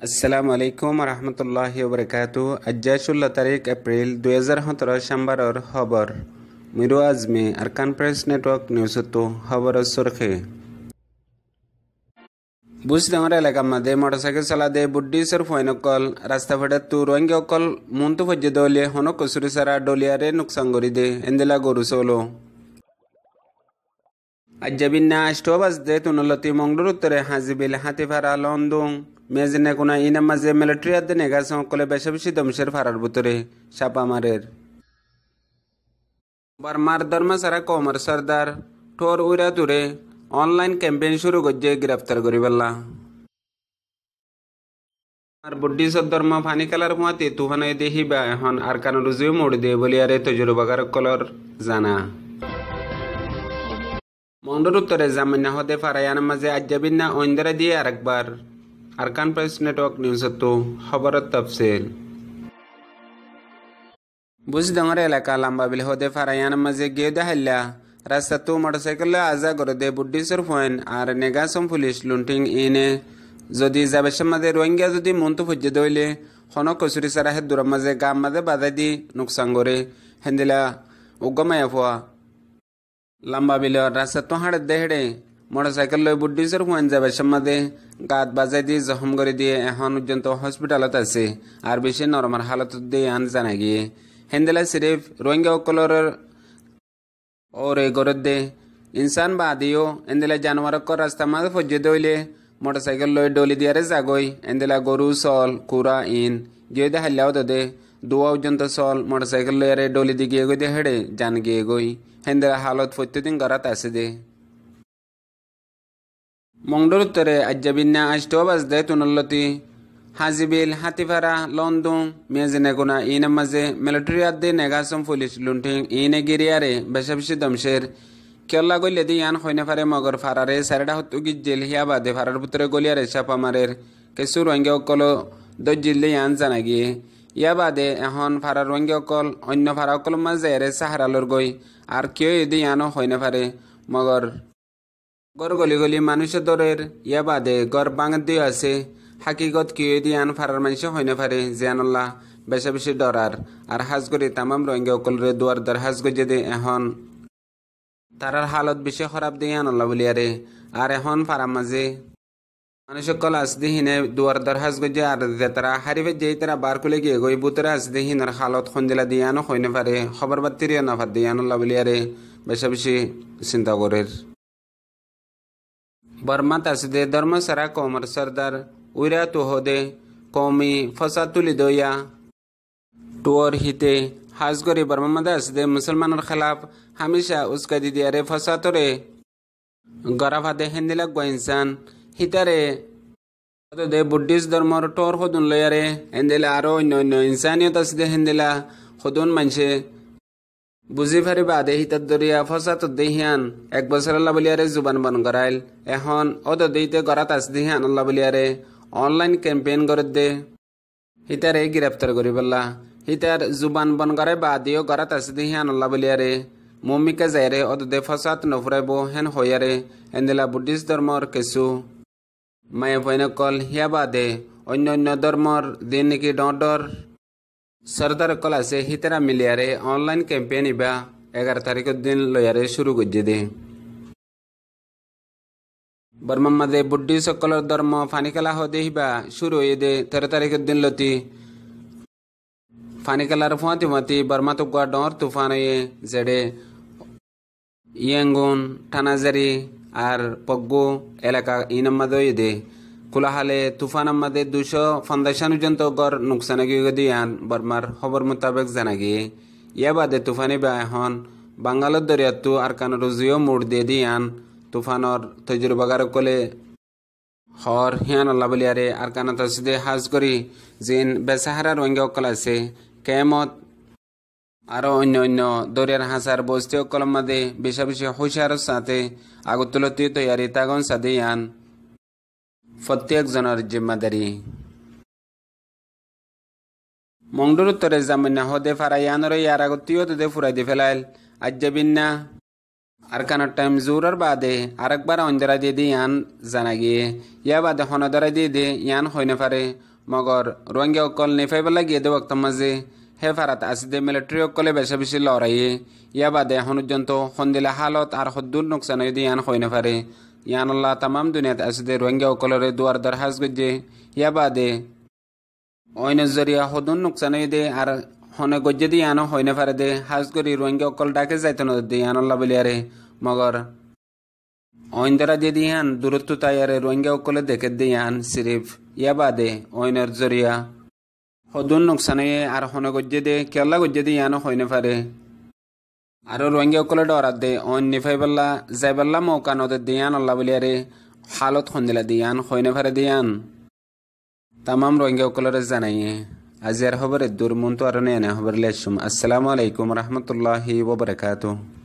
আসসালামু আলাইকুম রহমতুল্লাহি ওবরাকাতু। আজ 16 তারিখ এপ্রিল 2017 সোমবারর খবর মিরু আজমি আরকান প্রেস নেটওয়ার্ক নিউজতো খবর সুরখে বুঝডাঙ্গর এলাকা মাঝে মোটরসাইকেল চালাদে বুড্ডিসর ফয়নকল রাস্তা ফেডে তু রোহিঙ্গা অকল মুন্তু ফজ্জে দলে হনক কসুরি সারা ডলিয়ারে নুকসান করি দে এন্দেলা গরু চলো আজ্জাবিন্না স্টোবাস দে তুনলতি মংডুর উত্তরে হাজিবিল হাতিফারা লন্দং মেজনে কোনা ইনা মাঝে মিলিটারি আদে নেগাস কলে বেশি বেশি দমশের ফারার ভিতরে চাপামারের বার্মার ধর্মা সারা কমর সর্দার ঠোর উইরা তুরে অনলাইন ক্যাম্পেইন শুরু করছে গ্রেফতার করি পেলা আর বুদ্ধিস ধর্ম ফানি খেলার মাতি তুফান দেখিবা এখন আর কান রুজুও মোড় দিয়ে বলি আরে তজুরবাগার কলর জানা মংডুর উত্তরে জামিনা হতে ফারায়ান মাঝে আজ্জাবিন্না অন্দারা দিয়ে আরেকবার আরকান প্রেস নেটওয়ার্ক নিউজতো খবরের তফসিল বুঝডাঙ্গর এলাকা লাম্বাবিল হতে ফারায়ান মাঝে গিয়ে দেখাইলা রাস্তা তো মোটরসাইকেল আজা করে দে বুদ্ধিসর ফয়েন আর নেগাসম পুলিশ লুন্টিং ইনে যদি যাবের মাঝে রোহিঙ্গা যদি মন্তু ফুজে দইলে হনক কচুরি সারা হে দূরের মাঝে গাম মাঝে বাধা দি নুকসান করে হেন্দিলা উগমায়া ফুয়া লম্বা বিলের রাস্তা তো হাড়ে দেহেড়ে মোটরসাইকেল লই বুদ্ধিসর ফয়েন যাবে মাঝে গাত বাজাই দিয়ে জখম করে দিয়ে এখন পর্যন্ত হসপিটালত আছে আর বেশি নরমাল হালত দিয়ে আন জানা গিয়ে হেন্দেলা সিরিফ রোহিঙ্গা অকলর ওরে গরদ দে ইনসান বাদিও এন্দেলা জানোয়ার রাস্তা মাঝে ফজ্জে দইলে মোটরসাইকেল লই ডলি দিয়ারে যাগই এন্দেলা গরু চল কুড়া ইন গিয়ে দে হাল্লাও দে দুয়া পর্যন্ত চল মোটরসাইকেল লইয়ারে ডলি দি গিয়ে গই দে হেড়ে জান গিয়ে গই হেন্দেলা হালত প্রত্যেকদিন গড়াত আছে দে মংডুর উত্তরে আজ্জাবিন্না আষ্টবাজ দে তুনল্লতি হাজিবিল হাতিফারা লন্দং মেজনে কোনা ইনে মাঝে মিলিটারি আদে নেগাসম পুলিশ লুন্টিং ইনে গিরিয়ারে বেশা বেশি দমশের কেল্লা গইলে দি ইয়ান হইনে ফারে মগর ফারারে সারেডা হত্তু গিজেল হিয়া বাদে ফারার ভিতরে গলিয়ারে চাপা মারের কিছু রোহিঙ্গা অকল দজ্জিলে ইয়ান জানা গিয়ে ইয়া বাদে এখন ফারার রোহিঙ্গা অকল অন্য ফারা অকল মাঝে এরে সাহারালোর গই আর কেউ এদি ইয়ানো হইনে ফারে মগর গড় গলি গলি মানুষের দরের ইয়া বাদে গড় বাঙাত দিয়ে আছে হাকিগত কেউ এদি আন ফারার মানুষ হইনে ফারে জিয়ানুল্লাহ বেশা বেশি ডরার আর হাজ করে তামাম রোহিঙ্গা অকলরে দুয়ার দর হাজ গজে দে এখন তারার হালত বেশি খারাপ দিয়ে আনল্লাহ বলিয়ারে আর এখন ফারার মাঝে মানুষ কল আসদি হিনে দুয়ার দর হাজ গজে আর তারা হারিবে যেই তারা বার খুলে গিয়ে গই বুতরে আসদি হিনার হালত খঞ্জিলা দিয়ে আনো হইনে পারে খবর বাত্তিরিয়া না ফার দিয়ে আনল্লাহ বলিয়ারে বেশা বেশি চিন্তা করের বর্মাত আসদে ধর্ম সারা কমর সর্দার উইরা তুহদে কৌমি ফসা তুলি দইয়া টুয়ার হিতে হাজ করে বর্মা মাদে আসদে মুসলমানের খেলাফ হামেশা উস্কা দি দিয়ারে ফসা তরে গরা ফাদে হেন্দিলা গোইনসান হিতারে দে বুদ্ধিস ধর্মর টোর হদুন লয়ারে হেন্দিলা আরো অন্য অন্য ইনসানিয়ত আসদে হেন্দিলা হদুন মানছে বুঝি ফারি বাদে হিতার দরিয়া ফসাত দেহিয়ান এক বছর আল্লাহ বলিয়ারে জুবান বন করাইল এখন অদ দেইতে গরাত আস দেহিয়ান আল্লাহ বলিয়ারে অনলাইন ক্যাম্পেইন করে দে হিতারে গ্রেফতার করি বললা হিতার জুবান বন করাই বাদিও গরাত আস দেহিয়ান আল্লাহ বলিয়ারে মমিকা যায়রে অদ দে ফসাত নফরাইব হেন হইয়ারে এন্দিলা বুদ্ধিস ধর্মর কিছু মায়ে ভৈনকল হিয়া বাদে অন্য অন্য ধর্মর দিন নাকি ডর সর্দার কল আছে হিতারা মিলিয়ারে অনলাইন ক্যাম্পেইন ইবা 11 তারিখের দিন লয়ারে শুরু করছে দে বর্মা মাঝে বুদ্ধি সকলের ধর্ম ফানি খেলা হদে হিবা শুরু হয়ে দে 13 তারিখের দিন লতি ফানি খেলার ফুয়াতি ফুয়াতি বর্মা তো ডর তুফান হয়ে জেডে ইয়েঙ্গুন টানাজারি আর পগ্গু এলাকা ইনাম্মাদ দে কুলাহালে তুফান আমাদের 250 পর্যন্ত গড় নুকসান গিয়ে দিয়ান বর্মার খবর মোতাবেক জানা গিয়ে ইয়া বাদে তুফানি বা এখন বাঙ্গালোর দরিয়াতো আর কান রুজিও মোড় দিয়ে দিয়ান তুফানর তজুরবাগার কলে হর হিয়ান আল্লাহ বলিয়ারে আর কানা তসদে হাজ করি জিন বেসাহারা রোহিঙ্গা অকল আছে কেমত আরো অন্য অন্য দরিয়ার হাসার বস্তি অকলম মাদে বেশা বেশি হুশিয়ার সাথে আগতুলতি তৈয়ারি তাগন সাদে ইয়ান প্রত্যেক জনের জিম্মাদারি মংডুর উত্তরে জামিনা হদে ফারায়ানর ইয়ার আগতিও দে ফুরাই দি ফেলাইল আজ্জাবিন্না আর কানার টাইম জোরার বাদে আরেকবার অঞ্জরা দিয়ে দি ইয়ান জানা গিয়ে ইয়া বাদে হনদরা দিয়ে দে ইয়ান হইনে পারে মগর রোহিঙ্গা অকল নিফাইবেলা গিয়ে দে বক্ত মাঝে হে ফারাত আসিদে মিলিটারি অকলে বেশা বেশি লড়াইয়ে ইয়া বাদে এখন পর্যন্ত সন্দিলা হালত আর সদ্দুর নোকসান হয়ে ইয়ান হই না পারে ইয়ান আল্লাহ তামাম দুনিয়াত আসিদে রোহিঙ্গা অকলরে দুয়ার দরহাজ গজ্জে ইয়া বাদে অইন জরিয়া সদুন নোকসান হয়ে দে আর হনে গজ্জে দিয়ে ইয়ানো হই না পারে দে হাজ করি রোহিঙ্গা অকল ডাকে যাইতে না দে ইয়ান আল্লাহ বলিয়ারে মগর অইন্দরা যদি ইয়ান দূরত্ব তাইয়ারে রোহিঙ্গা অকলে দেখে দে ইয়ান সিরিফ ইয়া বাদে অইনের জরিয়া সদুন নোকসান হয়ে আর হনে গজ্জে দে কেলা গজ্জে দিয়ে ইয়ানো হই না পারে আর রোহিঙ্গা অকলে ডরাত দে অইন নিফাইবাল্লা যাইবাল্লা মৌকা নদে দিয়ান আল্লাহ বলিয়ারে হালত সন্দিলা দিয়ান হই না পারে দিয়ান তামাম রোহিঙ্গা অকলরে জানাইয়ে আজি আর খবরের দূর মন তো আর নেই খবর লেসুম। আসসালামু আলাইকুম রহমতুল্লাহি ওয়া বারাকাতুহু।